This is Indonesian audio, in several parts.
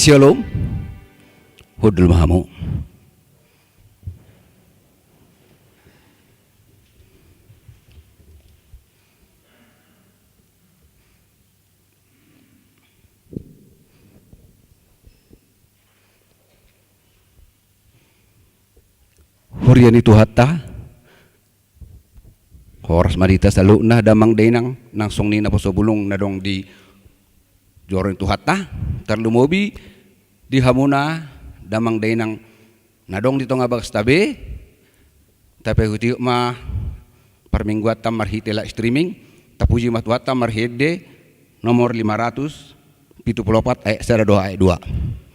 Shalom, hudul mahamu. Hurian itu hatta, horas marita sa na damang denang nangsong ni na po sa bulong na dong di jorin itu hatta, terlumobi di hamuna damang denang nadong dito nga bagas tabi tapi huti ma parmingguat tam marhitela streaming tapuji matwata marhede nomor 574 ayat 2 ayat 2.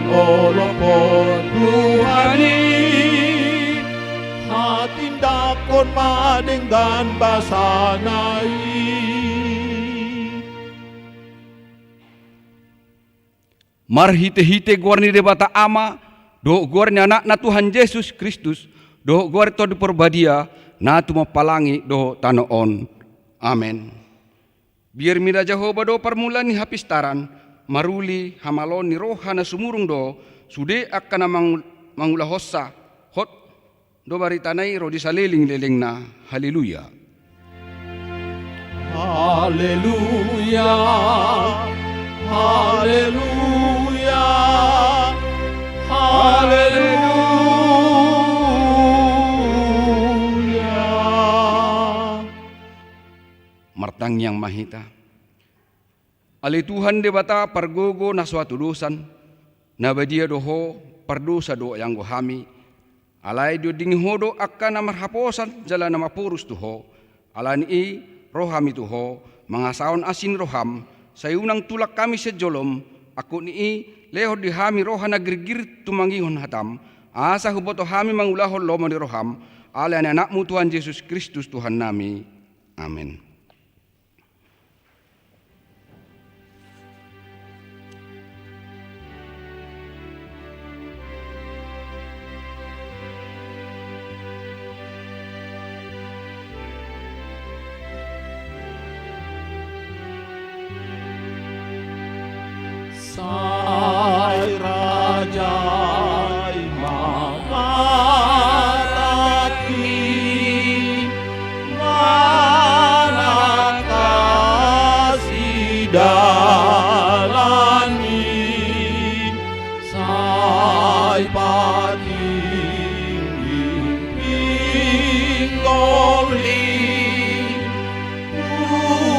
Olopon Tuhani hatindakon madenggan basanai. Marhite-hite guarni debata ama do guarni anak na Tuhan Yesus Kristus do guar to diperbadia na tumapalangi do tanoon. Amen. Biar mira Jehovah do permulaan ni hapistaran maruli hamalon ni roha na sumurung do sude akan mangula hossa hot do baritanai ro di saliling-liling na haleluya. Haleluya. Haleluya. Haleluya. Martang yang mahita Ali Tuhan debata pargogo na suatu dosan na badia doho pardosa do yang gohami alai do ding hodo akan na marhaposan jalan nama purus tuho alani i rohami tuho mangasaon asin roham sayunang tulak kami sejolom aku ni leho di hami rohana gergir tumangihon hatam asa huboto hami mangulahon lomo di roham alai anakmu Tuhan Yesus Kristus Tuhan nami. Amin. Sai rajai mamarati manakasi dalani sai patinggi pinggoli umani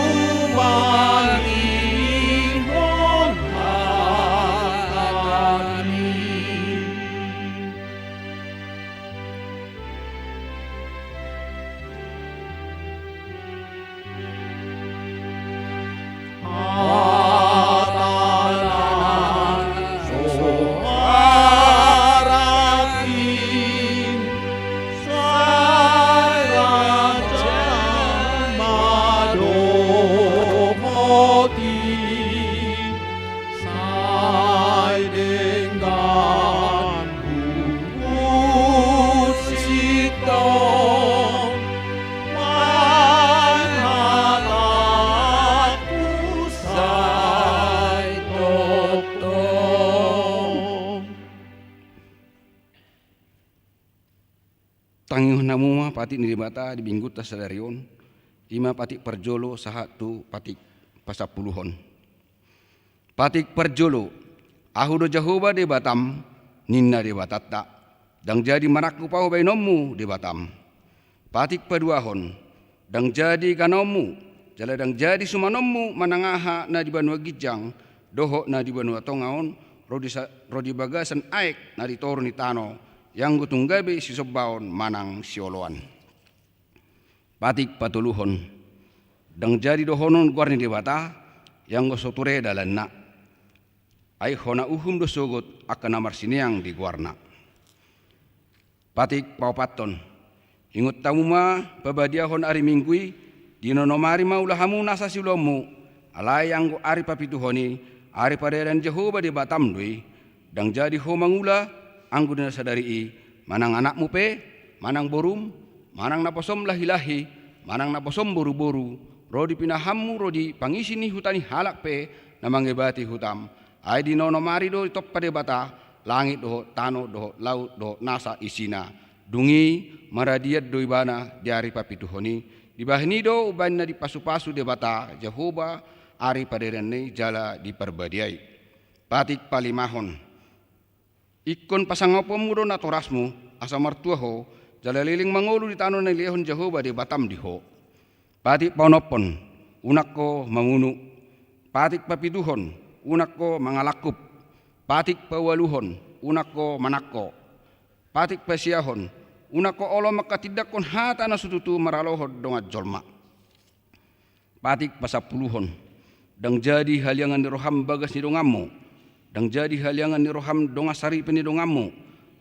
patik ni bata di minggu tasadarion ima patik perjolo sahatu patik pasapuluhon. Patik perjolo ahu do Jehovah di Batam ninna di Batatta dang jadi manaku pau bainommu di Batam. Patik paduahon dang jadi kanommu jala dang jadi sumanommu manangaha na di Banua Gijang doho na di Banua Tongaon rodi bagasan aek na di toru ni tano yang gutunggabe si sobaon manang sioloan. Patik patuluhon dang jadi dohonon guarni di bata yang gosoture dalanna ai hona uhum do sogot akan namar siniang di guarna. Patik paupaton ingut tamuma pabadiahon ari minggui dino nomari maulahamu nasa silomu alai yang ari papituhoni ari paderan Jehovah di Batam dui dang jadi ho mangula anggo dina sadari manang anakmu pe manang borum manang naposom lahi-lahi manang naposom boru-boru rodi pinahammu rodi pangisini hutani halak pe namangebati hutam ai dino nomari do top pade bata langit do tano do laut do nasa isina dungi maradiat do ibana diari papituhoni dibahni do ubanna di pasu-pasu de bata Jehovah ari paderenne jala di perbadiai. Patik palimahon ikon pasangopomu do natorasmu asa martuaho jala liling mangolu di tano na lihon Jehovah di Batam diho. Patik paunopon unakko mangunu. Patik papituhon unakko mangalakup. Patik pawaluhon unakko manakko. Patik pasiahon unako olo makatidakon hata na sututu maralohod dongat jolma. Patik pasapuluhon dang jadi haliangan ni roham bagas ni dongammu dang jadi haliangan ni roham dongasari peni dongammu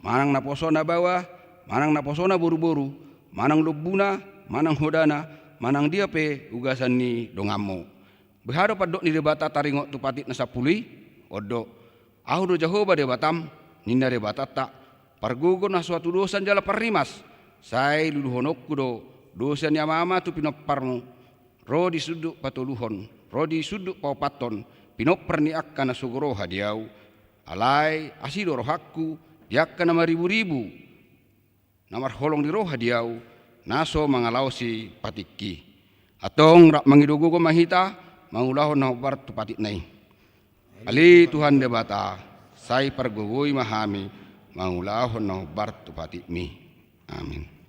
manang naposona bawah manang naposona boru-boru manang lubuna manang hodana manang dia pe ugasan ni dongammu. Behado padok ni debata taringok tu patik na sapului odo ahu do Jehovah de Batam ninna de Batata pargogo na suatu dosan jala parimas sai luluhonokku do dosan ya mama tu pinopparmu rodi suduk patuluhon rodi suduk paupaton pinopper ni akka na sugoro hadiau alai asido rohakku diakka na maribu-ribu namar holong di roh hadiau naso mangalausi patikki atong rak mangidogogo mahita mangulahon na obar tu patik nai ali Tuhan de bata sai pargogoi mahami mangulahon na obar tu patik mi. Amin.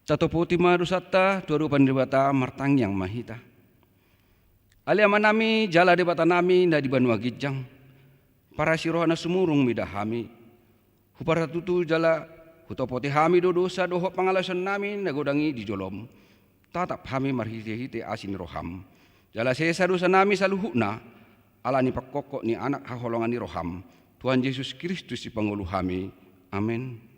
Satoputi madusata tuaru pandebata martang yang mahita. Alia manami jala debata nami na di Banua Gijang. Para sirohana sumurung midahami. Hupara tutu jala hutopote hami do dosa doho pangalasan nami nagodangi di jolom. Tatap hami marhite-hite asin roham. Jala sesa dosa nami saluhukna. Alani pakokok ni anak haholongan ni roham. Tuhan Yesus Kristus si pangulu hami. Amin.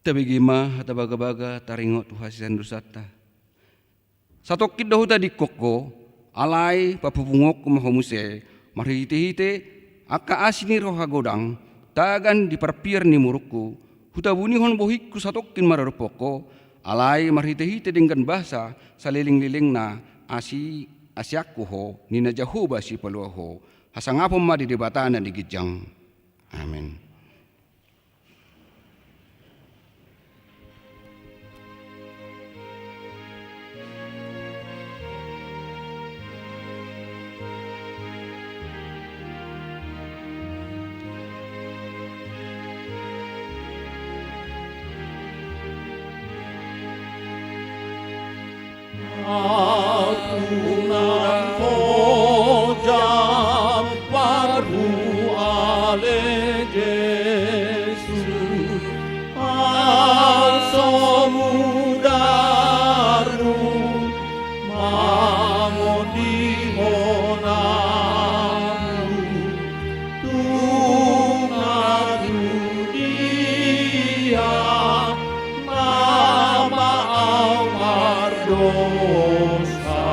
tabigima hata baga-baga taringo tu hasisan dusata. Satokit dahu tadi koko alai papupungok kumahomuse marhite-hite aka asini roha godang tagan di parpier ni muruku hutabuni hon bohikku satokin mararupoko alai marhite-hite dengan bahasa saliling-liling na asiaku ho nina jahuba si paluho hasangapom ma di debatana di gijang. Amin. Aku nan pojam paru ale Jesus asomudaru mamodi honamu tungatu dia nama dosa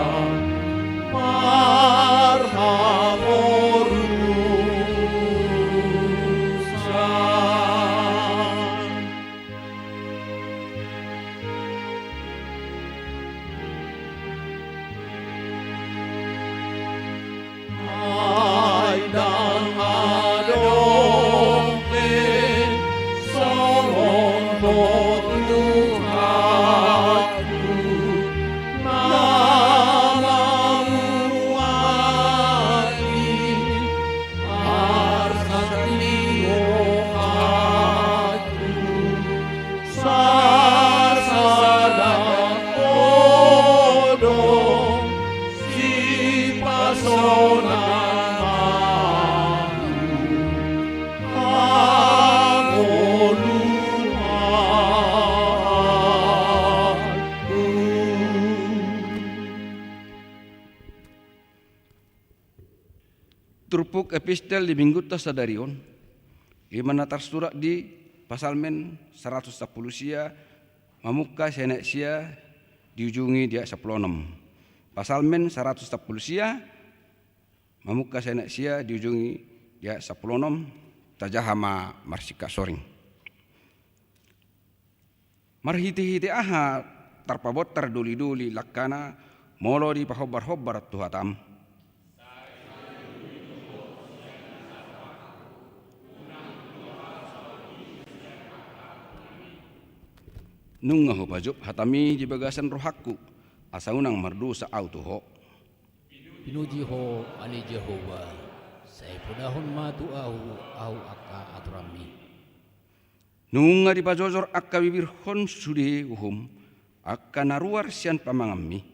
Turpuk epistel di minggu tasadarion imana tersurat di pasal men 110 sia mamuka senek sia diujungi dia 16. Pasal men 110 sia mamuka senek sia diujungi dia 16 tajahama marsika soring. Marhiti-hiti aha tarpabot tarduli-duli lakkana molo di pahobar-hobar tuhatam. Nung ngaho pajop hatami di bagasan rohaku asa unang mardu sa auto ho. Pinuji ho ali Jehovah saya punahon matu au akka aturami. Nung nga di pajojor akka bibir hon sudi uhum akka naruar sian pamangammi.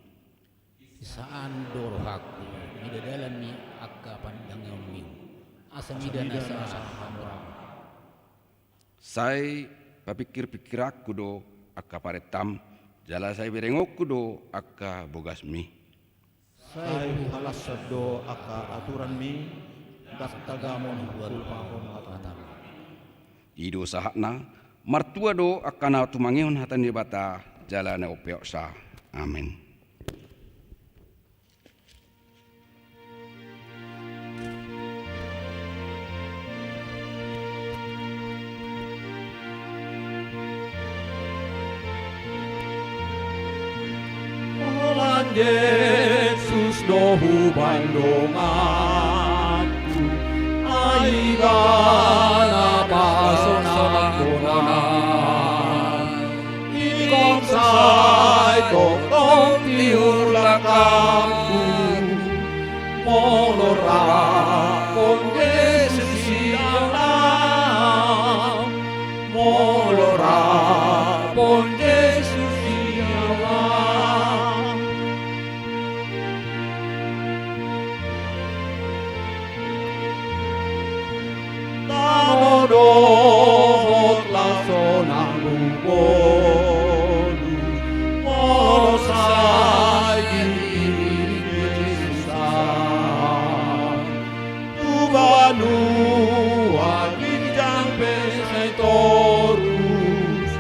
Saan dorohaku midadalami akka pandangami asa midana sa hamram. Sai papikir-pikir aku do akka paretam jala sai berengokku do akka bogasmi. Saya halas sado aka aturan mi dastagamon hulpahon atatam. Ido sahakna martua do akka tumangihon hatan di bata jala na opeok sa. Amin. Yesus dohu bandong aku aigana pasona konan ikong say tokong tiur lakaku molora pon Yesus sialang molora pon Yesus dohot laso nang bolu morosai Yesusan tubanu aginjang pesai torus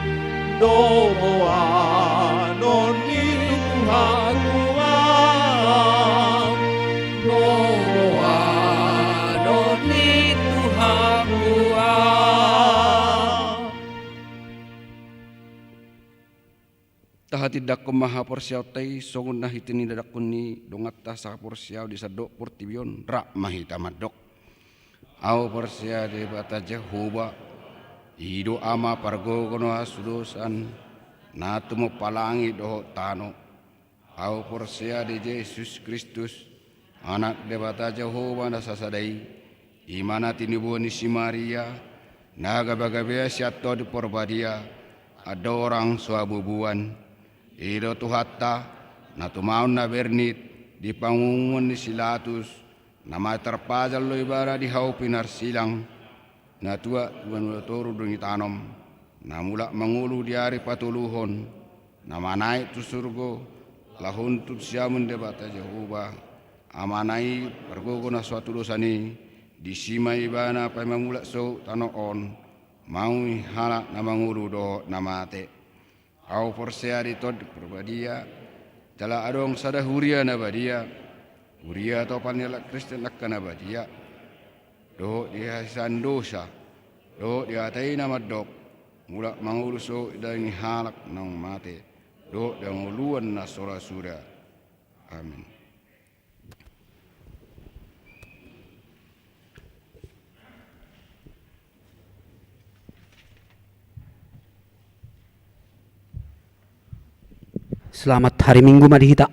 adon ni Tuhan buat. Tahatidak ko maha porsiaw tay songon na hitini dadak kunni dongat ta sa porsiaw di sadok portibion ra mahita madok. Aw porsia de bata Jehova ido ama pargo kono asudosan natumo palangi doho tano. Aw porsia de Yesus Kristus anak de bata Jehova na sasadai imana tinibo ni si Maria naga bagabea siato di porbadia ada orang suabubuan. Ido tuhatta na tumaon na bernit di pangungon ni Silatus na materpajal lo ibara di hau pinar silang na tua tuan toro dungi tanom na mula mangulu di hari patuluhon na manai tu surgo lahun tu siamun de bata Jehova amanai pergogo na suatu dosani di sima ibana pa mamula so tanoon maui hala na mangulu do na mate. Au forsea di tod perbadia tala adong sada huria na badia huria to panela Kristen lakana badia do dia sandosa do dia taina madok mula manguluso dangi halak nang mate do dang luan na sora sura amin. Selamat hari Minggu madihita.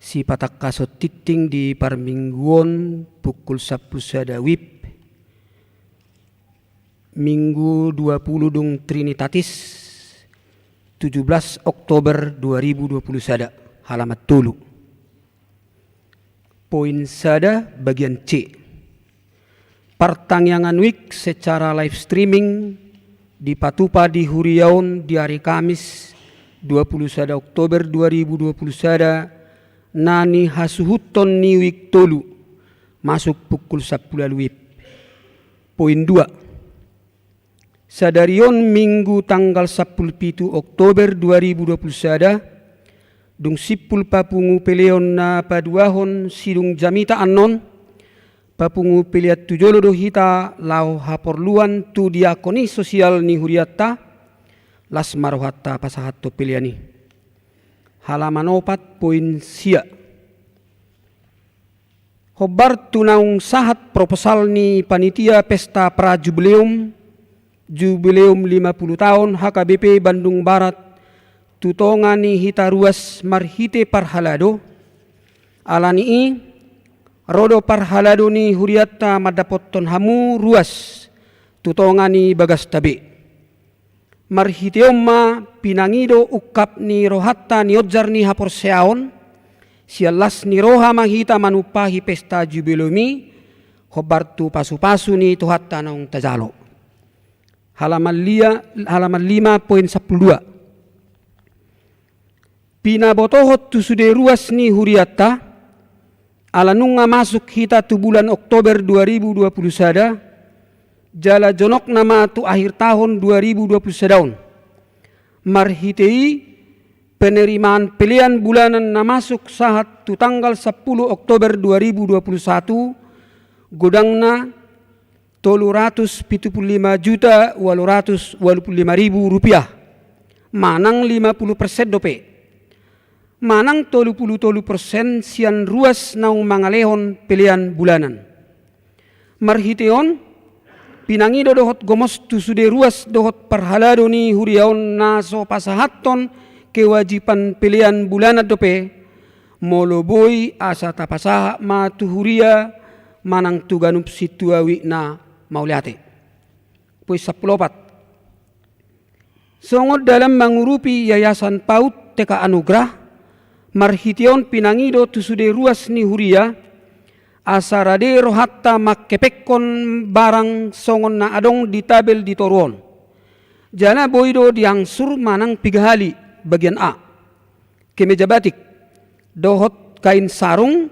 Si patak kasot titing di parmingguon pukul 10 sada wib. Minggu 20 dung Trinitatis 17 Oktober 2020 sada halamat tulu. Poin sada bagian C. Pertangyangan week secara live streaming di Patupa di Huriaun di hari Kamis 21 Oktober 2020 sada nani hasuhuton ni wik tolu masuk pukul 10 wib. Poin 2. Sadarion Minggu tanggal 17 Oktober 2020 sada dung sipul papungu peleon na paduahon sidung jamita anon papungu peliat tujolo do hita lau haporluan tu diakoni sosial ni huriatta las marohatta pasahatto piliani. Halaman 4 poin sia. Hobar tunaung sahat proposal ni panitia pesta pra jubileum 50 tahun HKBP Bandung Barat tutongan ni hita ruas marhite parhalado alani rodo parhalado ni huriatta madapoton hamu ruas tutongani bagas tabe. Marhiteomma pinangido ukap ni rohatta ni odjar ni haporseaon sialas ni roha mahita manupahi pesta jubilumi hobartu pasu-pasu ni tuhatta naung tajalo. Halaman 5.12. Pinabotohot tu sude ruas ni huriatta alanunga masuk hita tu bulan Oktober 2020 sada jala jonok nama tu akhir tahun 2020 sadaun marhitei penerimaan pilihan bulanan na masuk saat tu tanggal 10 Oktober 2021 godangna 375.885.000 rupiah manang 50% dope manang 30% sian ruas naung mangalehon pilihan bulanan. Marhiteon pinangido dohot gomos tu sude ruas dohot parhalado ni huriaon naso pasahaton kewajiban pilihan bulanan dope moloboy asa tapasaha matu huria manang tuganup situawi na mauliate. Poin 14. Songod dalam mengurupi yayasan PAUD TK Anugrah marhition pinangido tu sude ruas ni huria asarade rohatta makkepekon barang songon na adong di tabel di toruon jana boido diangsur manang pigahali bagian A kemeja batik dohot kain sarung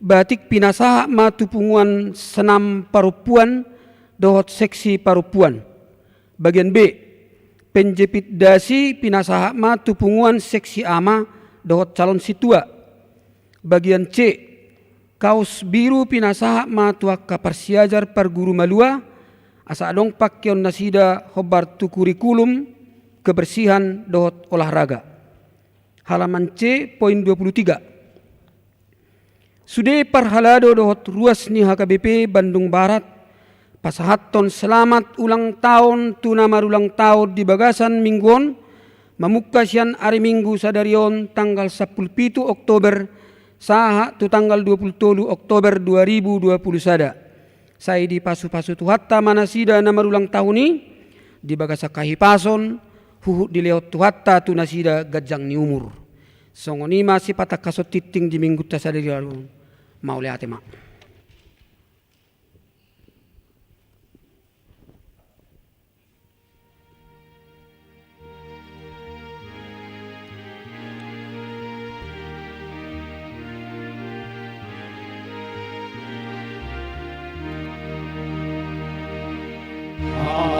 batik pinasaha matupunguan senam parupuan dohot seksi parupuan. Bagian B penjepit dasi pinasaha matupunguan seksi ama dohot calon situa. Bagian C, kaos biru pinasaha matuak kaparsiajar perguru malua, asa adong pakyon nasida hobar tu kurikulum kebersihan dohot olahraga. Halaman C, poin 23. Sude parhalado dohot ruas ni HKBP Bandung Barat, pasahaton selamat ulang tahun tunamar ulang tahun di Bagasan mingguon, mamuka sian hari Minggu sadarion tanggal 17 Oktober saha tu tanggal 27 Oktober 2020 sada. Saya di pasu-pasu tuhatta manasida namar ulang tahun ni di Bagasa kahipason huhu di leot tuhatta tu nasida gajang ni umur. Songoni masih patah kasot titing di minggu tasadari lalu. Mau lihat mak.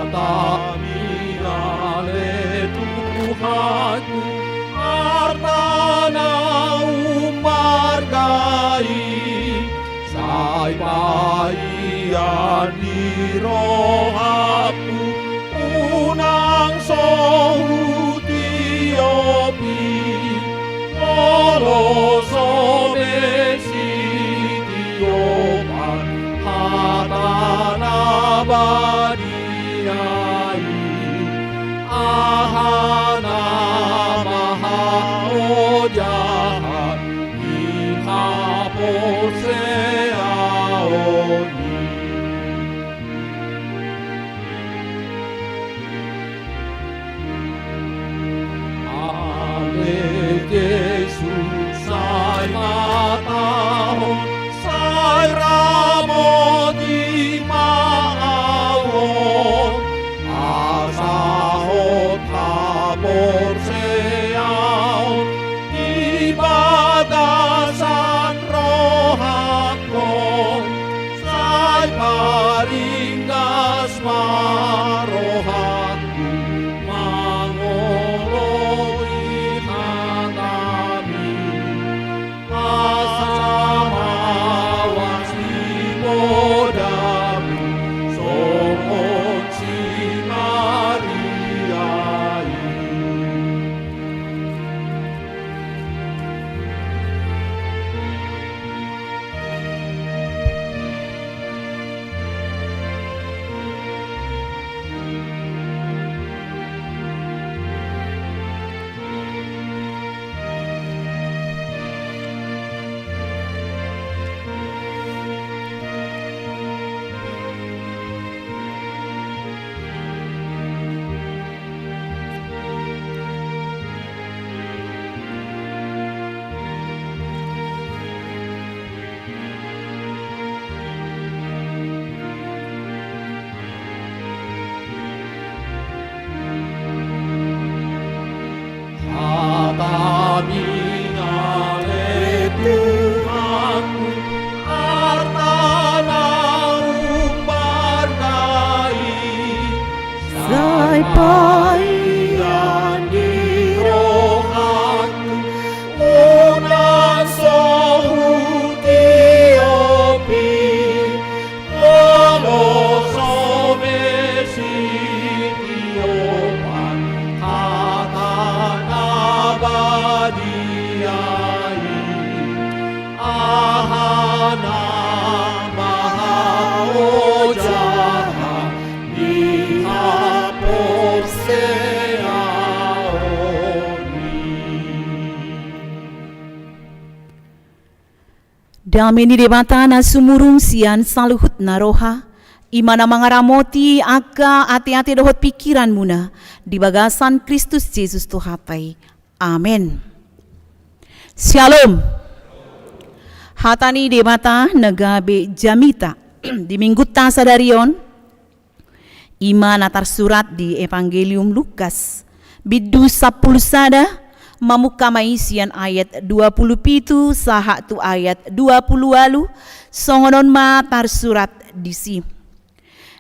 Atamingale Tuhanku, artana umargai, sai paian di rohaku, unang sohu tiopi, moloso besi tiopan, hatana badiai, ahana maha ojahan, ihapor seaoni. Ale Jesus sai matahon, sai ramo di maawon, asahot hapor seaon, ibadasan rohakon, sai paringgas marohakku, mangoloi hatami, asamawas di bodamu, somon si Mariai. Hatamingale Tuhanku, artana umbargai, sai paian di rohaku, unang sohu tiopi, moloso besi tiopan, hatana badiai, ahana maha ojaha, ihapor seaoni. Dami ni debata na sumurung sian saluhut na roha, imana mangaramoti aga ati-ati dohot pikiran muna di Bagasan Kristus Yesus Tuhatai. Amin. Shalom. Hatani debata nagabe jamita di minggu tasadarion iman atar surat di Evangelium Lukas bidu 10 sada mamuka maisian ayat 27 saha tu ayat 20 lalu songonon matar surat disi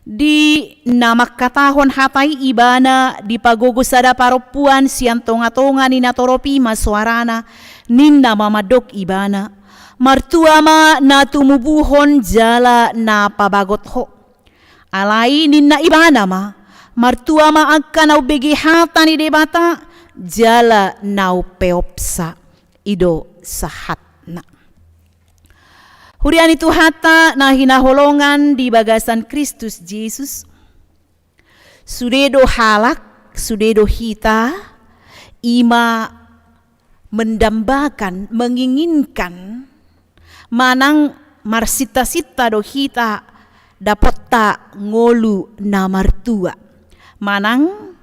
di nama katahon hatai ibana di pagogo sada paropuan sian tonga-tonga ni natoropi maswarana ninda mamadok ibana Martua ma na tumubuhon jala na pabagot ho. Alai ninna ibana ma. Martua ma agka na ubegihata ni debata jala na peopsa ido sahat na. Hurian itu hata na hinaholongan di bagasan Kristus Yesus. Sudedo halak, sudedo hita, ima mendambakan, menginginkan manang marsita-sita do hita dapat ta ngolu na martua. Manang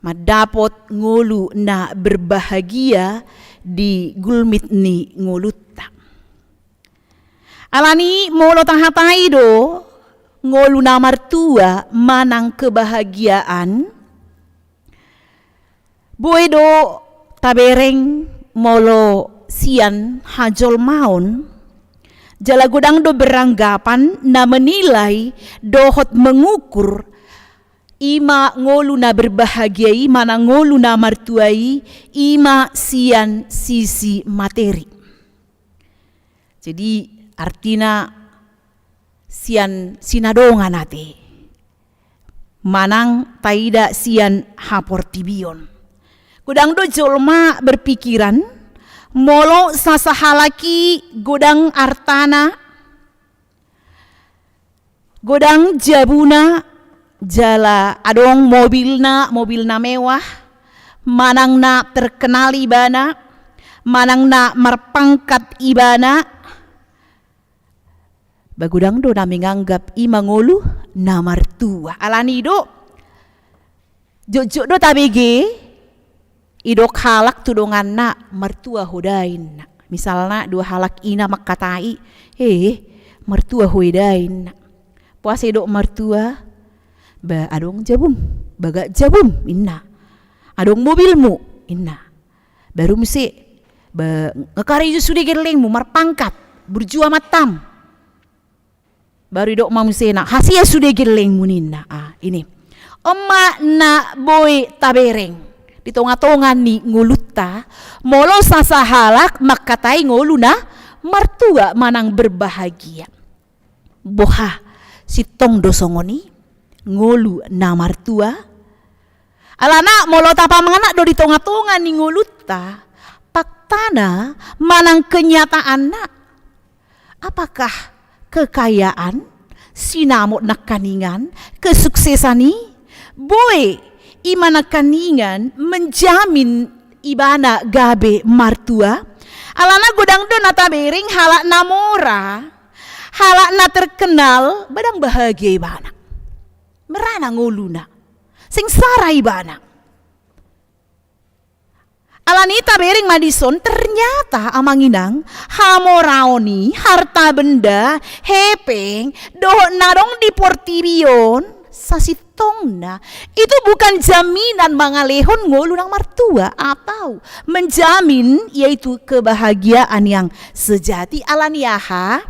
madapot ngolu na berbahagia di gulmit ni ngolutta. Alani molo tahatai do ngolu na martua manang kebahagiaan. Boedo tabereng molo sian hajol maun. Jala godang do beranggapan na menilai dohot mengukur ima ngolu na berbahagiai mana ngolu na martuai ima sian sisi materi. Jadi artinya sian sinadongan ate manang taida sian haportibion. Godang do jolma berpikiran molo sasahalaki godang artana, godang jabuna, jala adong mobilna mewah, manang na terkenal ibana, manang na marpangkat ibana, bagudang do na menganggap imangolu na martua. Alani do, jojo do tabege, idok halak tudongan na mertua hodain. Misalnya dua halak ina makatai, mertua hodain. Puasa idok mertua, ba adong jabum, baga jabum inna. Adong mobilmu inna. Baru mesti ba ngekari sudah gerlengmu marpangkat, berjua matam. Baru idok mamusena hasia sudah gerlengmu ninna. Ini. Oma na boy tabereng. Di tonga-tonga ni ngulutta molo sasahalak makatai ngoluna martua manang berbahagia. Boha sitong dosongoni ngolu na martua. Alana molo tapa manganak do di tonga-tonga ni ngulutta paktana manang kenyataan na. Apakah kekayaan sinamot nakaningan kesuksesan ni boy imana kaningan menjamin ibana gabe martua. Alana godang do nata bering halak namora, halak na terkenal badang bahagia ibana. Merana ngoluna, sengsara ibana. Alanita bering Madison ternyata amanginang hamoraoni harta benda hepeng doh narong di portibion sasitong na itu bukan jaminan mangalehon ngolu nang martua atau menjamin yaitu kebahagiaan yang sejati. Alaniaha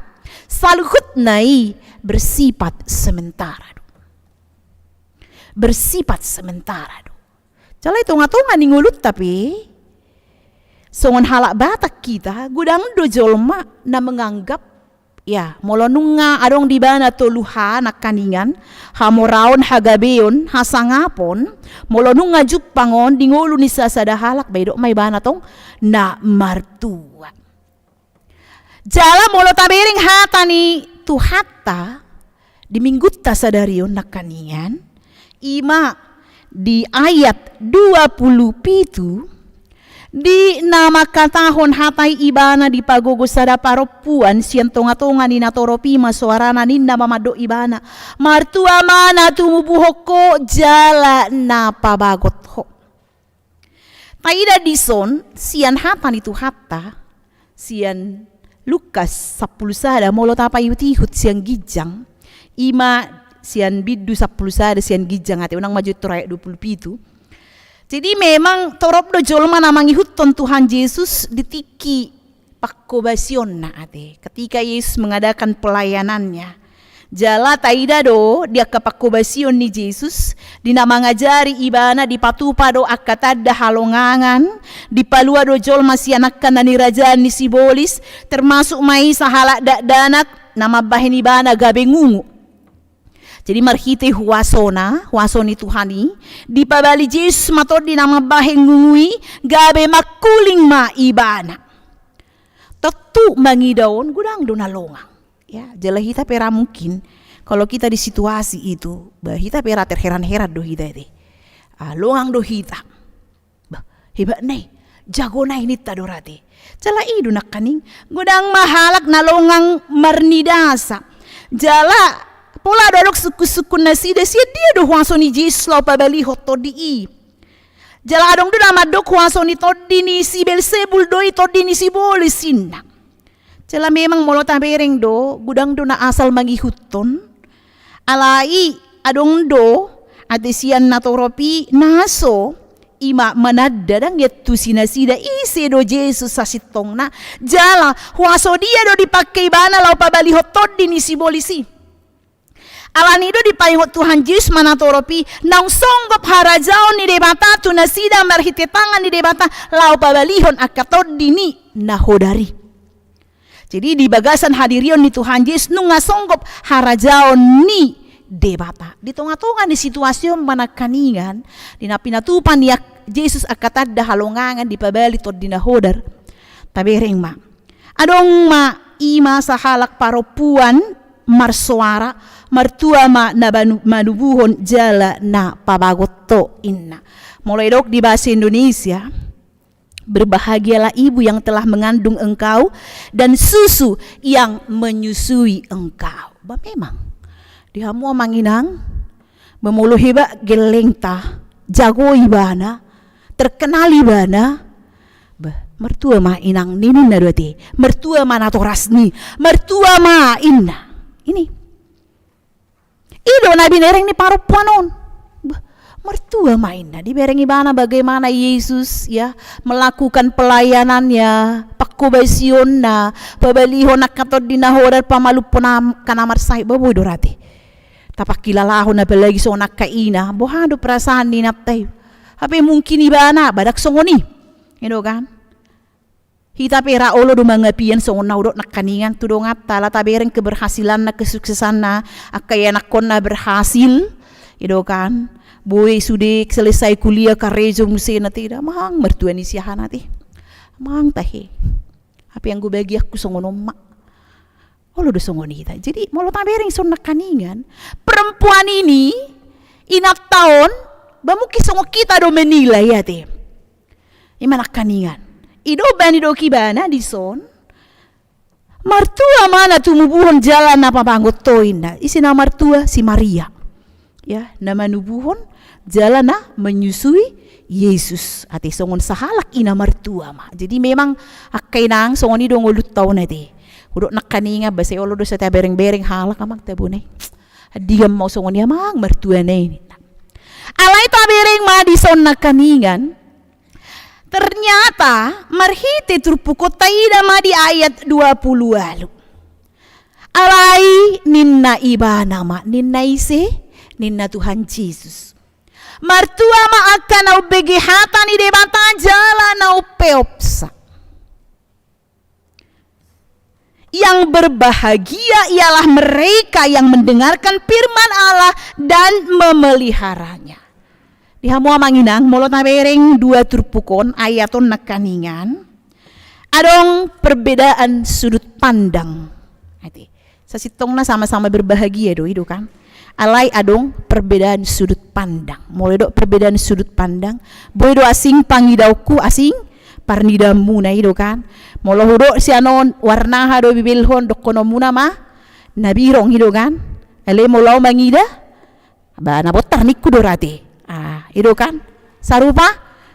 saluhut nai bersifat sementara. Bersifat sementara. Jala itu ngatungan ni ngulut tapi songon halak batak kita gudang do jolma na menganggap ya, molo nunga adong di bana toluha nakaningan, hamoraon hagabeon, hasangapon, molo nunga jupangon di ngulu ni sasadahalak baidok may bana tong na martua. Jala molo tabering hata ni tuhata di minggutta sadarion nakaningan, ima di ayat 27 di nama katahon hatai ibana di pagogo sada paropuan sian tonga-tonga ni natoropi masuarana ninna mamado ibana martua mana tumubuhoko jala na pabagot ho. Taida dison sian hatan itu hatta sian Lukas 10 sada molo tapa yutihut sian gijang ima sian biddu 10 sada sian gijang ate unang maju ayat 27. Jadi memang torop do jolma namangi huton Tuhan Yesus ditiki pakobasion na ate. Ketika Yesus mengadakan pelayanannya Jala taida do dia kapakobasion ni Jesus dina mangajari ibana di patupa do akatada halongangan di palua do jol masih anakkan ni raja ni sibolis termasuk mai sahala danak nama bahin ibana gabe ngungu. Jadi marhite huasoni Tuhani di pabali Jesus matod di nama bahin ngungui gabe makuling ma ibana. Tetu mangidaon gudang do nalongang. Ya, jala hita pera mungkin kalau kita di situasi itu, bah hita pera terheran-heran do hita itu. Longang do hita. Bah, hebat nih, jago nih ini tadorate. Jala idu nak kaning, gudang mahalak na longang marnidasa. Jala pola dorok suku-suku nasi desi dia do huasoni Jesus lau pabali hoto di. Jala adong do nama dok huasoni todi ni si Belzebul doi todi ni si bolisinna. Jala memang molo tabereng do gudang do na asal mangihuton alai adong do adesian natoropi naso ima manadda dang yetu sinasida ise do Jesus sasitong na jala huaso dia do dipakai bana lau pabali hotod di si bolisi alani do dipayhot Tuhan Yesus manatoropi naung songgop harajao ni debata tu nasida marhite tangan ni debata lau pabalihon akatod dini nahodari. Jadi di bagasan hadirion ni Tuhan Yesus nunga songgop harajaon ni debata. Di tonga-tonga di situasi manakaningan, di napinatupan ya Yesus akatadda halongangan di pabali tod di nahodar. Tabereng ma. Adong ma ima sahalak paropuan marsuara martua ma na manubuhon jala na pabagoto inna. Mulai dok di bahasa Indonesia. Berbahagialah ibu yang telah mengandung engkau dan susu yang menyusui engkau. Bah memang dihamu manginang memuluh heba gelengta jago ibana terkenal ibana bah mertua ma inang ninin na dote mertua ma natorasni mertua ma inna ini ido nabi nereng ni paropuanon mertua mainna diberengi bana bagaimana Yesus ya melakukan pelayanannya pakobasion na pabalihon nakatod dinahodar pamalupon kanamar sahib baboy dorate tapak kilalahon na balagi so nakaina bohado perasaan ni naptay hape mungkin ibana badak songoni ino kan hita pera olo do mangapian so naudot nakaningan tudongat tala tabereng keberhasilan na kesuksesan na akaya nakon na berhasil ino kan boy sudah selesai kuliah karejo musena tidak mang mertua ni siahan nanti mang tahe apa yang gue bagi aku songono mak lo do songoni kita jadi mau lo tabereng son nakaningan perempuan ini inap tahun bamuki songo kita do menilai ya teh ima nakaningan ido bani do kibana di son martua mana tumubuhon jalan apa bangot toina isi nama martua si Maria ya nama nubuhon jalana menyusui Yesus ati songon sahalak ina martua mah jadi memang akai nang songon ni dong ulut tau nati udok nakaninga base olo do sa bereng-bereng halak amang tabune diam mau songon ya mang martua ne alai tabereng ma di son nakaningan ternyata marhite turpuko taida ma di ayat 20 lalu alai ninna ibana ma ninna ise ninna Tuhan Yesus martua ma akan au begehatan di debata jalan au peopsa. Yang berbahagia ialah mereka yang mendengarkan firman Allah dan memeliharanya. Di hamua manginang molot nabereng dua turpukon ayaton nakaningan. Adong perbedaan sudut pandang. Sasitong na sama-sama berbahagia do itu kan. Alai adong perbedaan sudut pandang. Mulai do perbedaan sudut pandang. Boy do asing pangidauku asing parnidamu na itu kan. Molo hudo si anon warna hado bibilhon dokono muna mah nabirong itu kan. Ale molo mangida ba nabotar niku dorate. Itu kan. Sarupa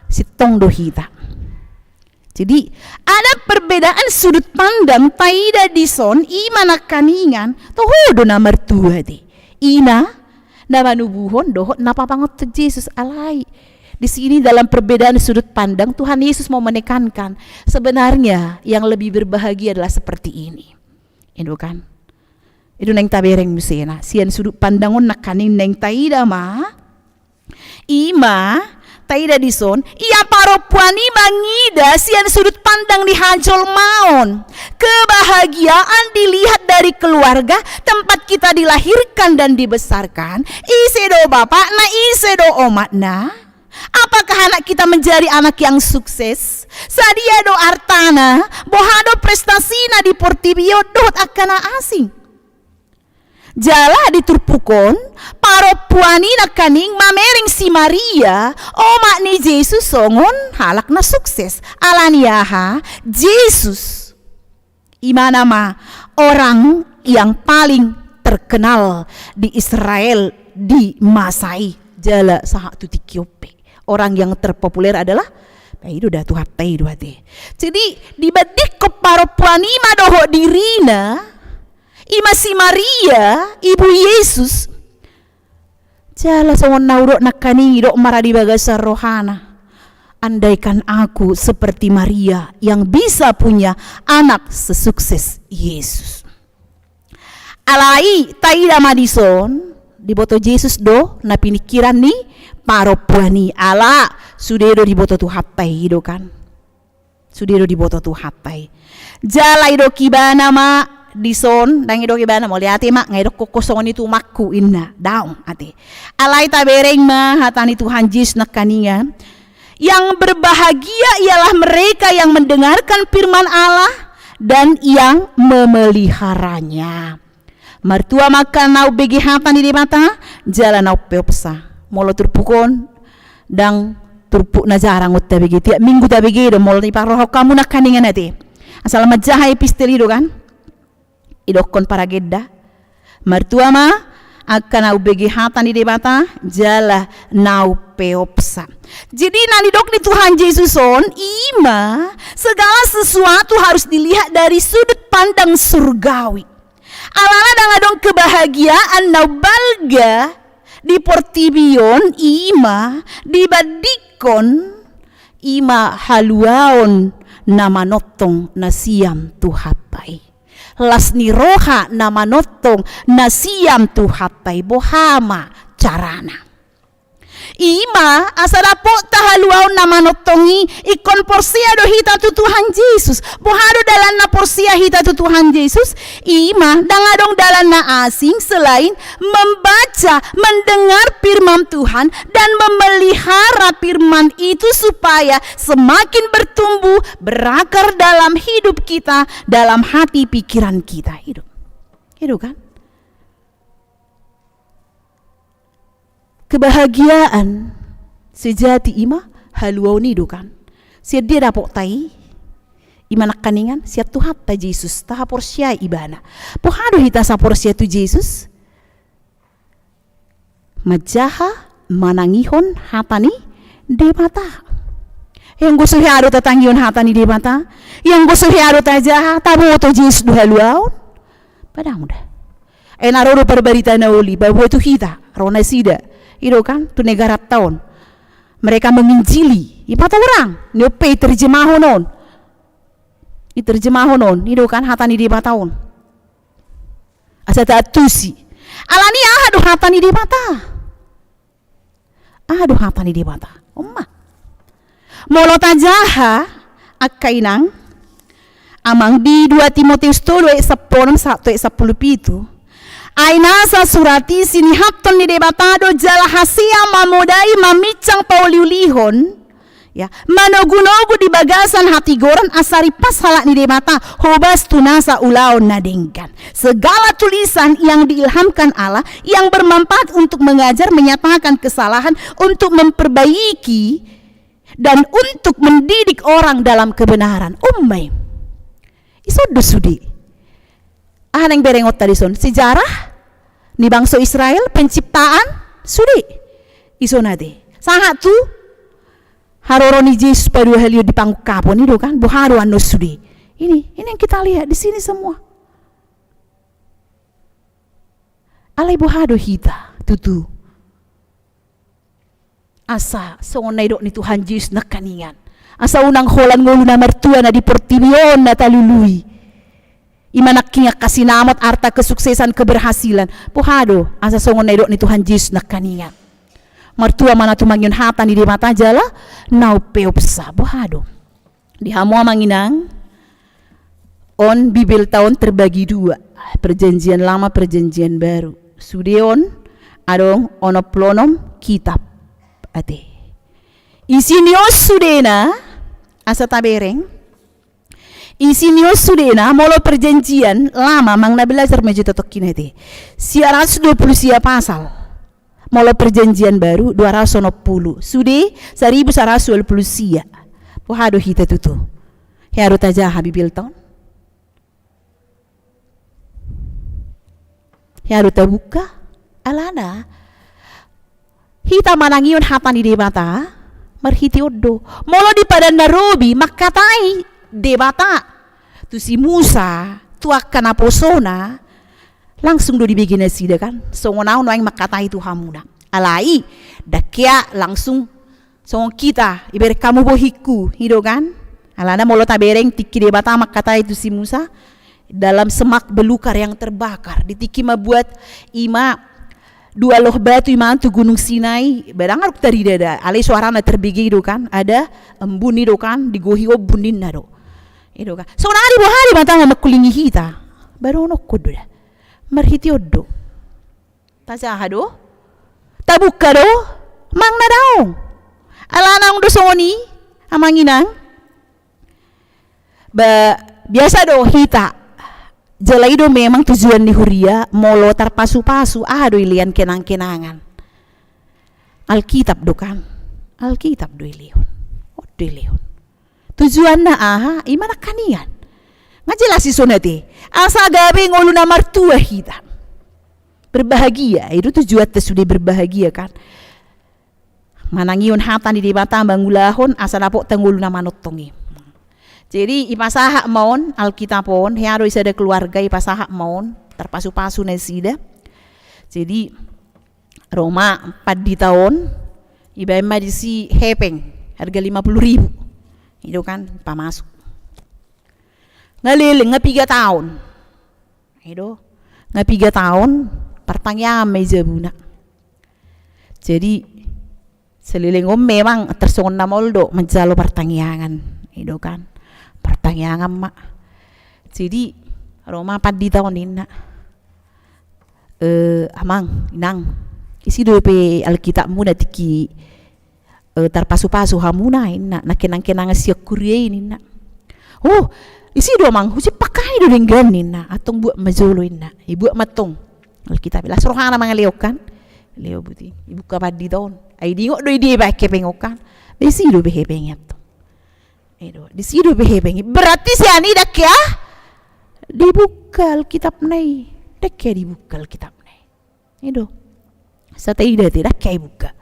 sitong dohita. Jadi ada perbedaan sudut pandang taida dison imana kaningan tohodo na mertua di. Ina na manubuhon dohot napapangot ke Yesus alai. Di sini dalam perbedaan sudut pandang Tuhan Yesus mau menekankan sebenarnya yang lebih berbahagia adalah seperti ini. Itu kan. Itu neng tabereng musena. Sian sudut pandangon nakaning neng taida ma. Ima taida dison. Ia paropuani mangida sian sudut pandang di hancol maon. Kebahagiaan dilihat dari keluarga tempat kita dilahirkan dan dibesarkan. Isedo bapak na isedo omat na. Apakah anak kita menjadi anak yang sukses? Sadia do artana, bohado prestasina di portibio dot akana asing. Jala diturpukon, paro puani na kaning mamering si Maria, omak ni Jesus songon halak na sukses. Alaniaha, Jesus. Imana ma, orang yang paling terkenal di Israel di Masai. Jala sahak tutikiope. Orang yang terpopuler adalah itu dah tuh hatai dua teh. Jadi dibadik ke paro puani madoho dirina. Ima si Maria, ibu Yesus, jala songon naurok nakaningi dok maradi bagasa rohana. Andaikan aku seperti Maria yang bisa punya anak sesukses Yesus. Alai taida madison, diboto Yesus do na pinikiran ni paro puani ala sudedo diboto tu hatai do kan. Sudedo diboto tu hatai. Jala ido kibana ma dison dang ido kibana mo liati mak ngai do kokosongon itu makku inna daung ate alai tabereng ma hatani Tuhan Yesus nakaninga yang berbahagia ialah mereka yang mendengarkan firman Allah dan yang memeliharanya. Mertua makan nau begi hatan di mata jalan nau peopsa molo turpukon dang turpuk na jarang utta begi tiap minggu ta begi do molo ni paroho kamu nakaninga nate asal majaha epistel itu kan idokon para gedda mertua ma akan au begi hatan di debata jala nau peopsa. Jadi nani dok di Tuhan Yesus on ima segala sesuatu harus dilihat dari sudut pandang surgawi. Alala dangadong kebahagiaan nau balga di portibion ima dibadikon ima haluaon nama notong nasiam tuhapai. Lasni roha nama notong nasiam tu hatai bohama carana. Ima asadapo tahaluau nama notongi ikon porsia do hita tu Tuhan Yesus. Bohado dalan na porsia hita tu Tuhan Yesus. Ima dangadong dalan na asing selain membaca, mendengar firman Tuhan dan memelihara firman itu supaya semakin bertumbuh, berakar dalam hidup kita, dalam hati pikiran kita. Hidup kan? Kebahagiaan sejati ima haluau nido kan. Siya dia dapok tai ima nakaningan siya tuhat ta Jesus taha porsia ibana. Pohado hita sa porsia tu Jesus. Majaha manangihon hatani de mata. Yang gusto hiaro tatanggion hatani de mata. Yang gusto hiaro tajaha tabo to Jesus do haluau. Padang dah. Enaroro perbarita na uli bahwa itu hita rona sida. Itu kan tu negara tahun mereka menginjili empat orang nyope terjemahonon itu kan hatani di tahun asa tatusi alani aduh hatani di mata umma molo tajaha akainang amang di 2 Timotius 2:10-10 itu Ainasa surati sini hapton ni debatado jala hasia mamodai mamicang pauliulihon ya manogunogu di bagasan hati goran asari pas halak ni debata hobas tunasa ulaon nadengkan segala tulisan yang diilhamkan Allah yang bermanfaat untuk mengajar menyatakan kesalahan untuk memperbaiki dan untuk mendidik orang dalam kebenaran ummai isodo sudi yang berengot tadi son sejarah ni bangsa Israel penciptaan sudi isonade sangat tu haroroni Yesus pada halio di pangku kapon itu kan buharu anu sudi ini yang kita lihat di sini semua alai buhado hita tutu asa songonai dok ni Tuhan Yesus nakaningan asa unang holan ngulu na mertua na di portibion na talului Imanakinga kasinamot arta kesuksesan keberhasilan. Pohado asa songon nedok ni Tuhan Yesus nakaninga. Mertua mana tu mangyun hatan di mata jala nau peopsa. Pohado. Di hamua manginang on Bibel tahun terbagi dua. Perjanjian lama, perjanjian baru. Sudeon adong ono plonom kitab. Ate. Isinios sudena asa tabereng. Isinios sudena molo perjanjian lama mang na belajar meja totokin hati. 120 sia pasal. Molo perjanjian baru 290. Sude 1120 sia. Pohado hita tutu. Haru taja Bibel tahun. Haru tabuka alana. Hita manangion hatan di debata marhiti odo. Molo di padan narobi makatai debata. Tu si Musa tu akan aposona langsung do dibegina sida kan. Songonau no yang makatai tu hamuna. Alai dakia langsung songon kita iber kamu bohiku hido kan. Alana molo tabereng tiki debata makatai tu si Musa dalam semak belukar yang terbakar. Ditiki buat ima dua loh batu iman tu gunung Sinai badangar tari dada alai suarana terbigi do kan ada embun do kan digohi obunin nado ido kan so nari bohari batang makulingi hita baru no kudu da marhiti oddo taja hado tabuka do mang na daw alana do soni amanginang biasa do hita jalaido memang tujuan di huria molo tarpasu-pasu ado ilian kenang-kenangan. Alkitab do kan. Alkitab do ilion. Odo ilion. Tujuan na imana kanian. Ngajelas iso nate. Asa gabe ngolu na martua kita. Berbahagia. Itu tujuan sudah berbahagia kan. Manangion hatan di debata bangulahon asa napok tangulu na manottongi. Jadi ipasahak maun Alkitabon haro isa ada keluarga ipasahak maun terpasu-pasu na sida. Jadi Roma 4 di tahun ibaima di si hepeng harga 50.000. Itu kan pamasuk. Ngaliling nga 3 tahun. Itu nga 3 tahun pertanyaan meja buna. Jadi seliling memang tersongon na moldo menjalo pertanyaan. Itu kan pertanyaan mak. Jadi Roma 4 di tahun ini amang inang isi dope Alkitab muna tiki terpasu-pasu hamuna ina na kenang-kenang siak kurie ini na. Oh isi do mang husi pakai do dengan ina atong buat mazolo ina ibu matong Alkitab la rohana mga leokan leo buti ibu ka 4 di tahun ai dingok do ide ba kepengokan isi do be pengat. Di situ behebengi berarti si ani dak ya dibuka Alkitab nai dak ya dibuka Alkitab nai itu sata ida tidak kayak buka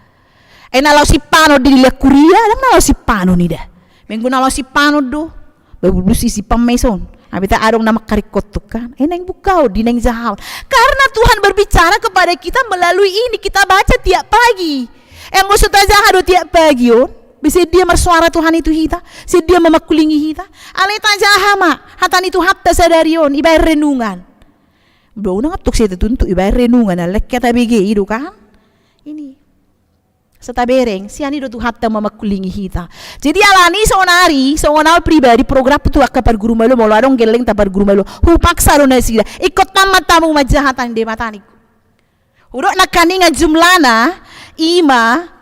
nalau si pano di lihat kuria dan nalau si pano ni dah minggu nalau si pano do babulusi si pameson abita adong nama karikot tu kan neng buka di neng zahal karena Tuhan berbicara kepada kita melalui ini kita baca tiap pagi yang maksud zahado tiap pagi bisa dia bersuara Tuhan itu hita, bisa dia memakulingi hita. Aleta jahama, hatan itu hatta sadarion, ibarat renungan. Bro, nang atuk saya tentu ibarat renungan, alek kata bege itu kan. Ini setabereng, si ani do hatta memakulingi hita. Jadi alani sonari pribadi program itu akapar guru malu, mau adong geleng tapar guru malu. Hupaksa do nasida, ikut tamat tamu majahatan de mataniku. Udok nakaninga jumlana ima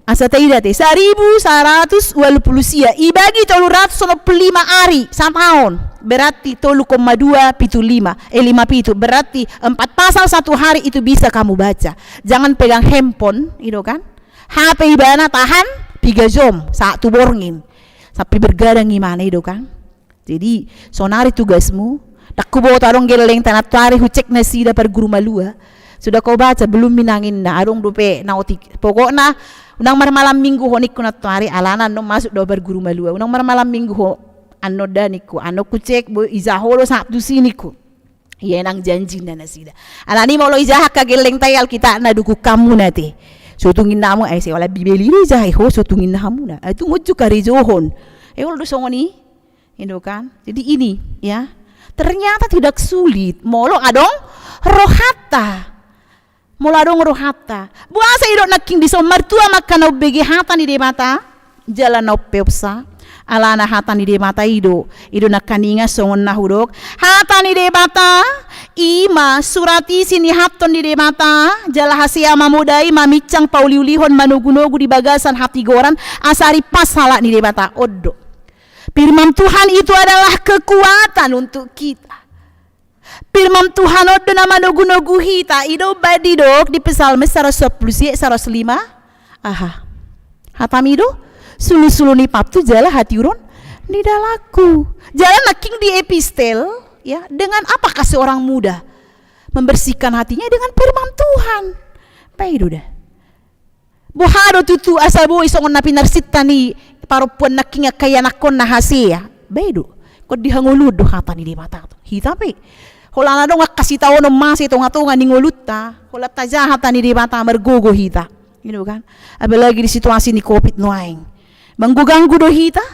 asa taidate 1120 sia ibagi 395 hari setahun berarti 3,275 5 berarti 4 pasal 1 hari itu bisa kamu baca. Jangan pegang handphone itu kan HP ibana tahan 3 jam satu borngin sampai bergadang gimana itu kan. Jadi sonari tugasmu tak kubo tarong geleng tanat tari hucek nasi dapat guru malua sudah kau baca belum minangin na arong dope nautik pokoknya unang malam minggu honik kuna tuari alana no masuk dober guru malua unang malam minggu ho anno daniku anno kucek bo izaholo sabtu siniku iya nang janji na nasida alani mau lo izah kageleng tayal kita na duku kamu nate sotungin namu ay wala bibeli ro izah ho sotungin namu na itu ngujuk kari johon wala do songoni itu kan jadi ini ya Ternyata tidak sulit. Molo adong rohata. Molo adong rohata. Buasa idok naking di mertua makan begi hata ni de mata. Jalan peopsa. Alana hata ni de mata ido nakaninga songon nahurok. Hata ni de mata. Ima surati sini haton di de mata. Jala hasia mamudai mamicang pauliulihon manugunogu di bagasan hati goran. Asari pasala ni de mata. Odo. Firman Tuhan itu adalah kekuatan untuk kita. Firman Tuhan odo nama nogu-nogu hita. Ido badidok di Psalm 110 105. Aha. Hatamido sulu-sulu ni paptu jala hati urun ni dalaku. Jala naking di epistel ya, dengan apakah seorang muda membersihkan hatinya? Dengan firman Tuhan. Paido dah. Bohado tutu asal boy songon na pinarsita ni parupuan naking kaya nakon na hasia. Baido. Kod dihangulud do hata ni di mata to. Hitape. Hola na dong kasih tahu no mas itu ngatungan ni nguluta. Hola taja hata ni di mata mergogo hita. Gitu kan? Apalagi di situasi ni Covid noaing. Mengganggu do hita.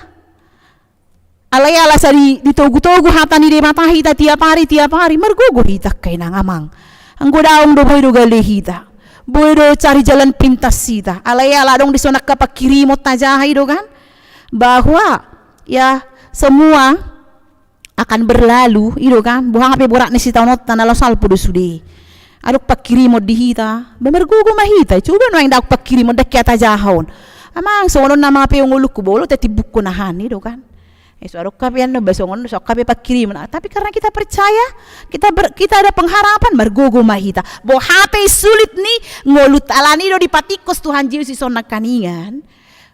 Alay-ala sari ditogu-togu hata ni de mata hita tiap hari mergogo hita kay nang amang. Ang godaong do boy do gali hita. Boy do cari jalan pintas hita. Alay-ala dong disonak kapakirimot tajahay do kan. Bahwa ya semua akan berlalu itu kan. Buhang ape borak ni si taunot tanalo salpo do sudi. Aduk pakirimot di hita. Bemergogo mahita. Coba no yang dak pakirimot dak kaya tajahon. Amang sonon nama ape yung uluk ko bolo tatibuk ko nahan itu kan. So aduk kape ano basongon so kape pakirimot. Tapi karena kita percaya, kita ada pengharapan mergogo mahita. Bo hape sulit ni ngolut alani do di patikos Tuhan Yesus ison nakaningan.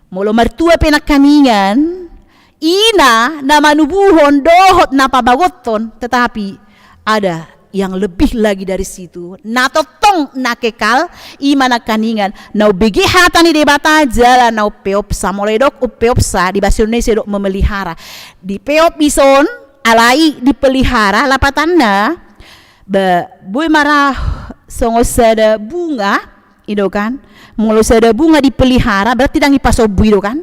Molo mertua pe nakaningan. Ina na manubuhon dohot na pabagoton, tetapi ada yang lebih lagi dari situ. Natotong nakekal ima nakaningan nau begi hata ni debata jala nau peopsa moledok upeopsa di bahasa Indonesia dok memelihara. Di peop bison alai dipelihara lapatanna boy marah songosada bunga ido kan. Molo sada bunga dipelihara berarti dang ipasobu ido kan.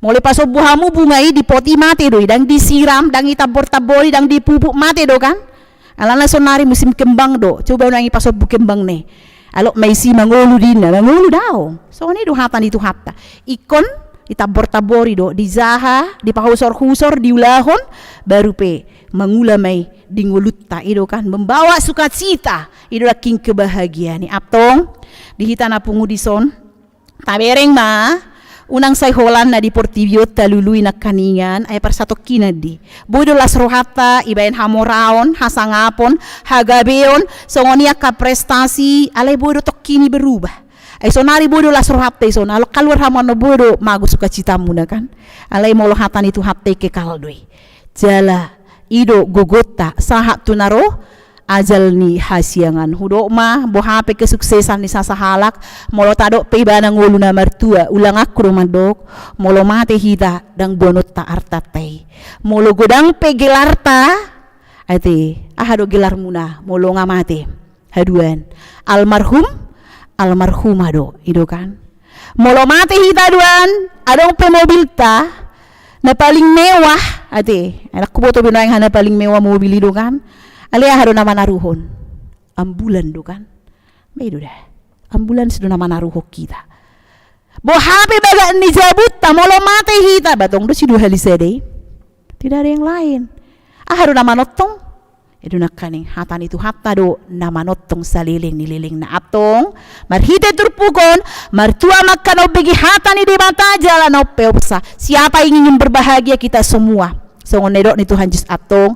Mulai paso buhamu bungai dipoti mati doi, dang disiram, dang itabor-tabori, dang dipupuk mati do kan. Alana sonari musim kembang do, coba nangi paso bu kembang nih. Alok maisi mangolu dina, mangolu dao. So ini do hatan itu hatta. Ikon ditabor-tabori do, dizaha, dipahusor-husor, diulahon, baru pe mangulamai dingulutta ido kan, membawa sukacita, ido laking kebahagiaan. Atong dihitana pungudison, tabereng mah. Unang say holan na di Portibio talului na kaningan ay parsatok kinadi. Bodo las rohata ibayan hamoraon, hasangapon, hagabeon, songonia ka prestasi, alay bodo tok kini berubah. Ay sonari bodo las rohata ison, alo kalwar hamon no bodo magu sukacita muna kan. Alay molo hatan itu hate ke kaldoy. Jala ido gogota sahat tunaro ajal ni hasiangan hudok mah bohape kesuksesan ni sasahalak molo tadok pe banang ulu na mertua ulang aku rumandok molo mate hita dang bonot ta artatay molo godang pe gelarta ate ahado gelar muna molo ngamate haduan almarhumado ido kan molo mate hita duan adong pe mobil ta na paling mewah ate aku boto binoang hana paling mewah mobil ido kan. Alia haro nama naruhon ambulan do kan bedo dah ambulan sudah nama naruho kita bo hape baga ni jabut molo mate hita batong do si dua halisede tidak ada yang lain haro nama notong itu nakaning hatan itu hatta do nama notong saliling nililing na atong marhite turpukon martua makan obegi hatan ni debata jalan opeopsa siapa ingin berbahagia kita semua songon nedok ni Tuhan Yesus atong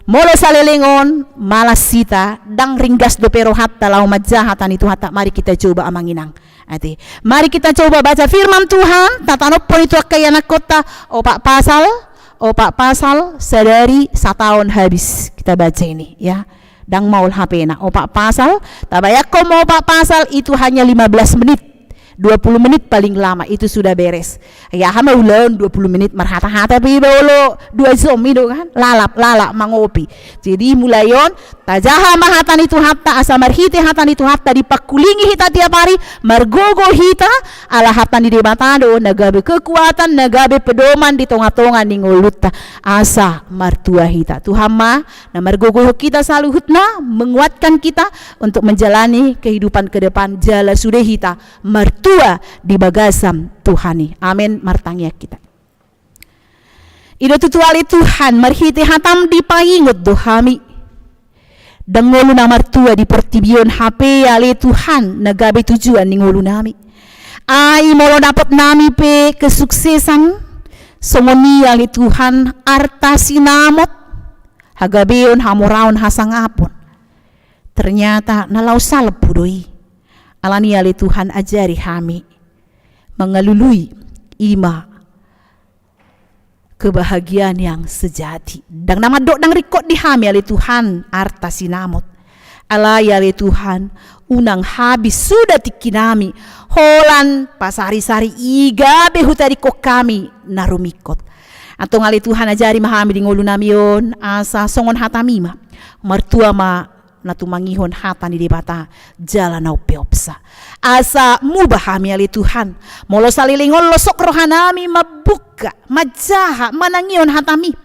molo salelengon malas sita dang ringgas do pero hatta lau majahatan itu hatta mari kita coba amanginang ati mari kita coba baca firman Tuhan tatanopon itu akayana kota opak pasal sadari setahun habis kita baca ini ya dang maul HP na opak pasal tabayak ko mau opak pasal itu hanya 15 menit 20 menit paling lama itu sudah beres. Ya hama ulan 20 menit marhata-hata pi bolo 2 jam itu kan lalap mangopi. Jadi mulayon tajaha mahatan itu hatta asa marhite hatan itu hatta dipakulingi hita tiap hari margogo hita ala hatan di debatado nagabe kekuatan nagabe pedoman di tonga-tonga ningoluta asa martua hita. Tuhan ma na margogo kita selalu hutna menguatkan kita untuk menjalani kehidupan ke depan jala sudah hita martua di bagasam Tuhani. Amin martangnya kita. Ida tutuali Tuhan marhiti hatam di paingot dohami. Dangolu na martua di pertibion HP ale Tuhan nagabe tujuan ningolu nami. Ai molo dapat nami pe kesuksesan songoni ale Tuhan arta sinamot hagabeon hamoraon hasangapon. Ternyata nalau salep pudoi. Alani ale Tuhan ajari kami mengalului ima kebahagiaan yang sejati. Dang nama dok dang rikot di kami ale Tuhan arta sinamot. Alai ale Tuhan unang habis sudah tikinami holan pasari-sari iga behutari kok kami narumikot. Atong ale Tuhan ajari mahami di ngolu namion asa songon hatamima martua ma natumangihon hatan di debata jalan au peopsa asa mubahami ali Tuhan molo salilingol losok rohanami mabuka majaha manangion hatami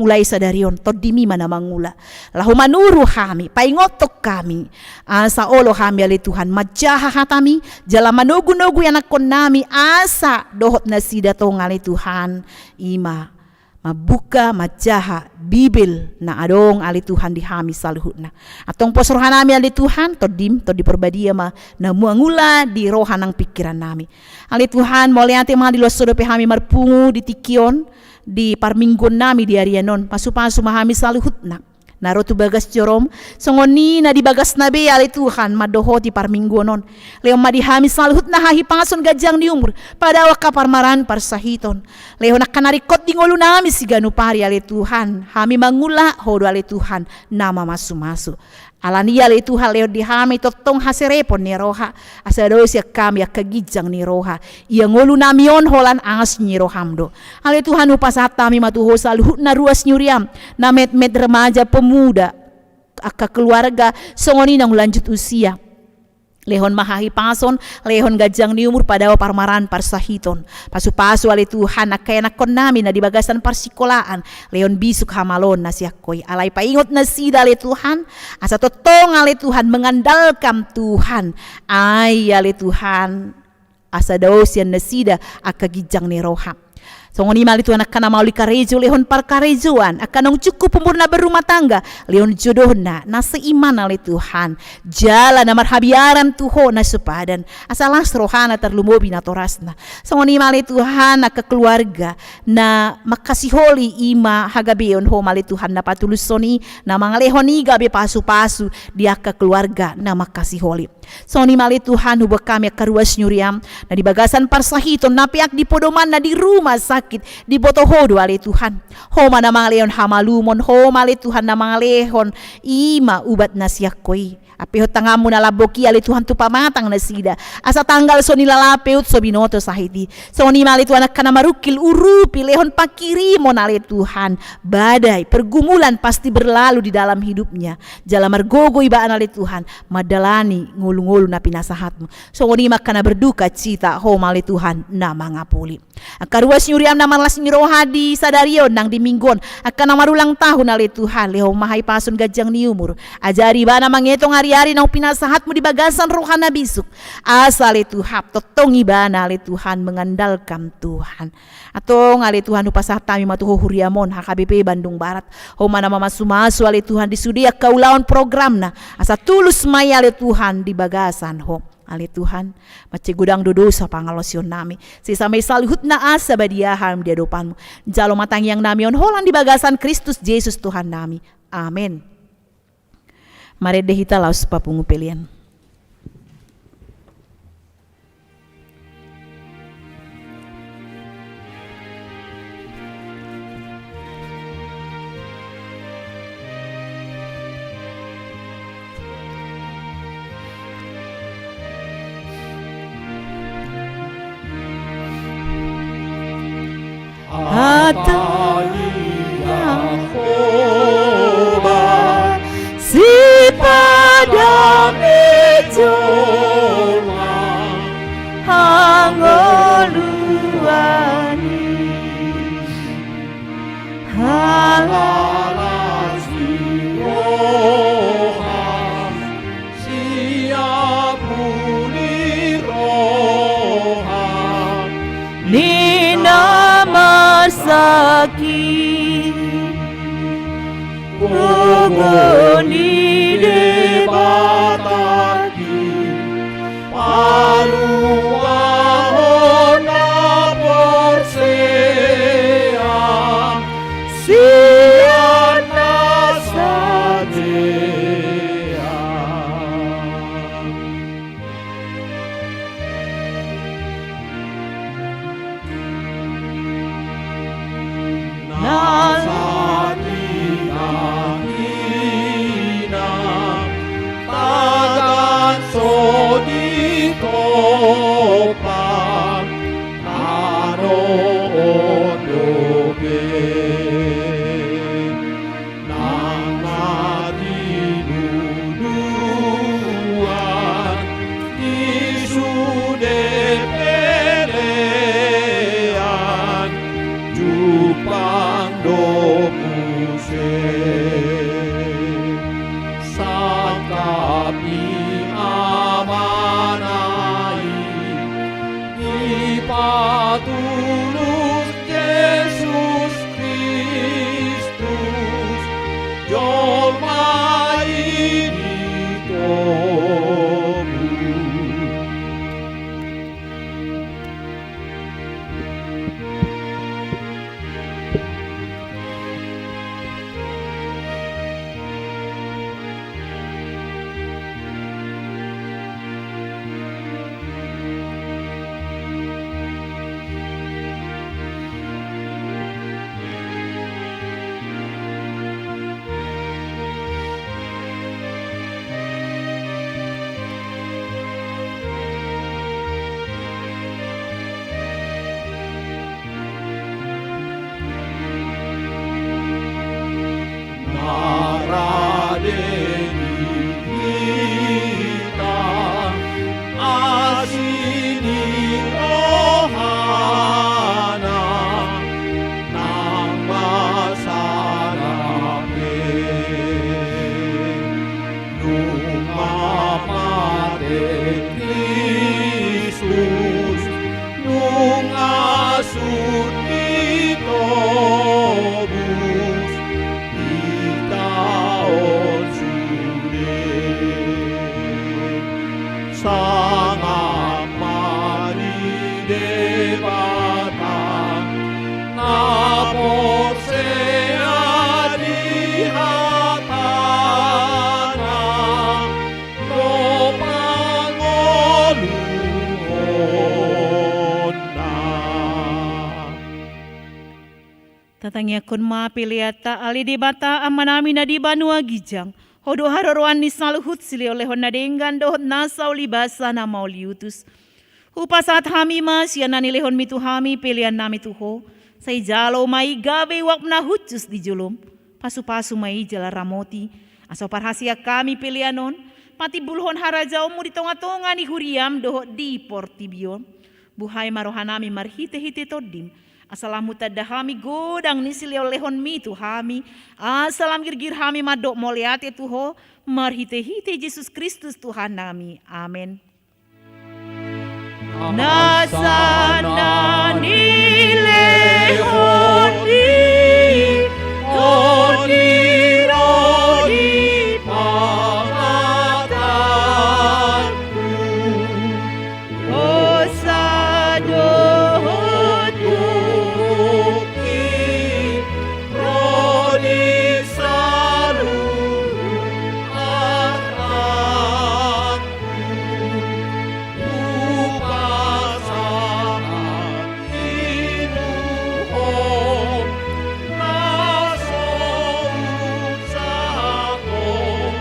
mulai sadarion todimi mana mangula lahu manuru kami paingotok kami asa olo kami ali Tuhan majaha hatami jalan manugu-nugu yang nakon nami asa dohot nasida tong ali Tuhan ima mabuka majaha bibil na adong ali Tuhan di hami saluhutna atong pos rohanami ali Tuhan todim to diperbadia ma na muangula di rohanang pikiran nami ali Tuhan moleate ma di losodo pe hami marpungu di tikion di parminggon nami di arianon pasu-pasu mahami saluhutna narotu bagas jorom songoni na di bagas nabe ali Tuhan madoho di parminggonon leo madihami saluhut na hahi pason gajang di umur pada waka parmaran parsahiton leo nakanarikot di ngolu nami siganu pari ali Tuhan hami mangula hodo ali Tuhan nama masu-masu alani ali Tuhan leo dihami totong haserepon ni roha asados ya kami akagijang ni roha ia ngolu namion holan angas ni rohamdo ali Tuhan upasat kami matuho saluhut na ruas nyuriam na met remaja pemuda aka keluarga songoni nang lanjut usia lehon mahahi pason lehon gajang ni umur pada parmaran parsahiton pasu-pasu ali Tuhan akaya nakon nami na di bagasan parsikolaan lehon bisuk hamalon na siakoy alay paingot na sida ali Tuhan asa totong ali Tuhan mengandalkan Tuhan ay ali Tuhan asa daosian na sida akagijang ni roha songoni mali Tuhan akan mauli karejo lehon par karejoan akan cukup pemurna berumah tangga lehon jodohna na seiman ali Tuhan jala na marhabiaran tuho na sepadan asalas rohana terlumobi na torasna songoni mali Tuhan na keluarga na makasiholi ima hagabeon ho mali Tuhan na patulusoni na mangalehoni gabe pasu-pasu dia ke keluarga na makasiholi songoni mali Tuhan hubak kami karuas nyuriam na di bagasan parsahiton na piak di podoman na di rumah sakit di botohodo ali Tuhan ho mana mangalehon hamalumon ho mali Tuhan na mangalehon ima ubat nasiakoi apeho tangamu na laboki ali Tuhan tu pamatang na sida asa tanggal so nilalapeut so binoto sahiti so ni mali Tuhan akan marukil urupi lehon pakirimon ali Tuhan badai pergumulan pasti berlalu di dalam hidupnya jala margogo ibaan ali Tuhan madalani ngulu-ngulu na pinasahatmu so ni makana berduka cita ho mali Tuhan na mangapuli akaruas nyuriam na malas nyiroha di sadarion nang di minggon akan marulang tahun ali Tuhan leho mahai pasun gajang ni umur ajari bana mangetong hari-hari nang pinasahatmu di bagasan rohana bisuk asal itu hap totong ibana ali Tuhan mengandalkan Tuhan atong ali Tuhan upasah tami matuho huriamon HKBP Bandung Barat ho mana mamasu-masu ali Tuhan disudia kaulaon programna asa tulus maya ali Tuhan di bagasan ho ali Tuhan mace gudang dodosa pangalosion nami sisamay saluhut na asa badiaham di adopanmu jalo matang yang namion holan di bagasan Kristus Yesus Tuhan nami amin. Mari deh kita laus papungu pelian. bata Yakoba si padang ijoma hangoluani Halasi roham siapuni roham Nina masaki Gogoni debataki paluahona porsea siana sajea Nasakina tagan sodi topan taro odobe namati duduan isude pelean jupang domuse sangkapi amanai ipatulus Yesus Kristus jomai ditobu sangat mari debata napor sea di hatana no pangoluhonna Tatangya kun mapiliata ali debata amanami na di banua gijang Hodo haroroan ni saluhut sili oleh honna dengan dohot nasau libasa na mauliutus. Upasat hami mas yanani lehon mitu hami pilihan nami tuho. Say jalo mai gawe wak na hucus di julum. Pasu-pasu mai jala ramoti. Aso parhasia kami pilihanon. Pati bulhon harajau mu di tonga-tonga ni huriam dohot di portibion. Buhay marohanami marhite-hite todim. Asalamu tadahami godang ni silio lehon mitu hami. Asalam girgir hami madok moliate tuho. Marhite-hite Yesus Kristus Tuhan nami. Amin. Nasana ni lehon di Rodi pangatanku Bukti Rodi saluruh akatku Upasahan inuhom Naso usahakom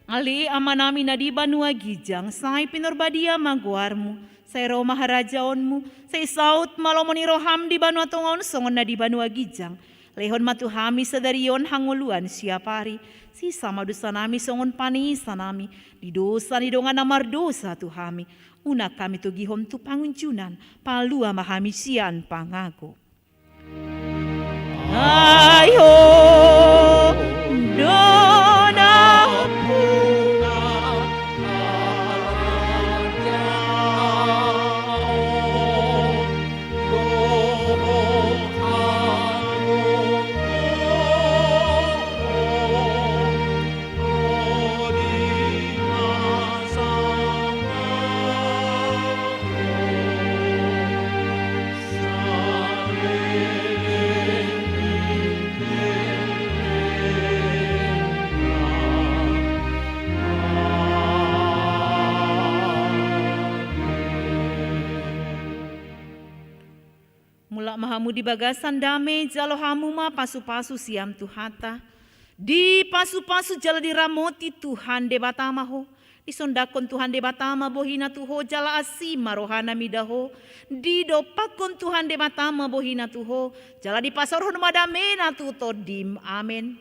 Ali amanami na di banua gijang say pinurbadia maguarmu. Saya roh maharajaonmu, saya saut malomoni roham di banua tongon songon na di banua gijang. Lehon matu hami sedarion hangoluan siapari. Si sama dosa nami songon panisa nami. Di dosa ni dongan namar dosa tu hami. Una kami tu gihom tu panguncunan. Palua mahami sian pangago. Ayo dona mahamu di bagasan dame jalo hamu ma pasu-pasu siam tuhata. Di pasu-pasu jala diramoti Tuhan de batama ho. Disondakon Tuhan de batama bohina tuho jala asima rohana midaho. Di dopakon Tuhan de batama bohina tuho jala di pasarhon madamena tuto dim. Amen.